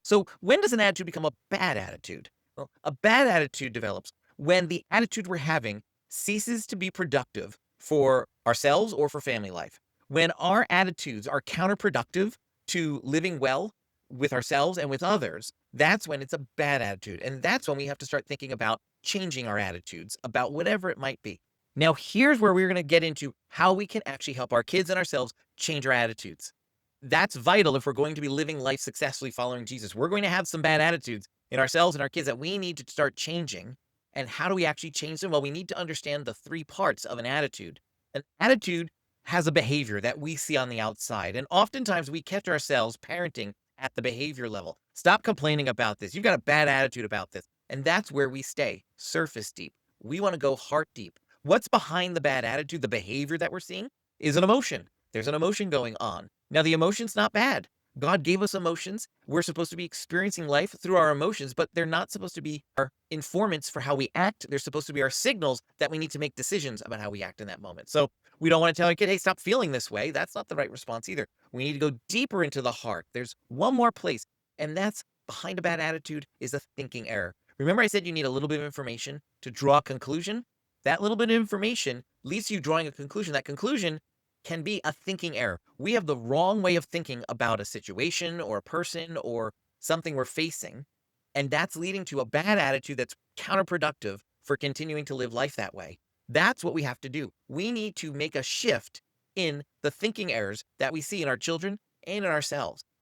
So, when does an attitude become a bad attitude? Well, a bad attitude develops when the attitude we're having ceases to be productive for ourselves or for family life. When our attitudes are counterproductive to living well with ourselves and with others, that's when it's a bad attitude. And that's when we have to start thinking about changing our attitudes about whatever it might be. Now, here's where we're going to get into how we can actually help our kids and ourselves change our attitudes. That's vital if we're going to be living life successfully following Jesus. We're going to have some bad attitudes in ourselves and our kids that we need to start changing. And how do we actually change them? Well, we need to understand the three parts of an attitude. An attitude has a behavior that we see on the outside. And oftentimes we catch ourselves parenting at the behavior level. Stop complaining about this. You've got a bad attitude about this. And that's where we stay, surface deep. We want to go heart deep. What's behind the bad attitude, the behavior that we're seeing, is an emotion. There's an emotion going on. Now, the emotion's not bad. God gave us emotions. We're supposed to be experiencing life through our emotions, but they're not supposed to be our informants for how we act. They're supposed to be our signals that we need to make decisions about how we act in that moment. So we don't want to tell a kid, hey, stop feeling this way. That's not the right response either. We need to go deeper into the heart. There's one more place, and that's behind a bad attitude is a thinking error. Remember, I said you need a little bit of information to draw a conclusion? That little bit of information leads to you drawing a conclusion. That conclusion can be a thinking error. We have the wrong way of thinking about a situation or a person or something we're facing. And that's leading to a bad attitude that's counterproductive for continuing to live life that way. That's what we have to do. We need to make a shift in the thinking errors that we see in our children and in ourselves.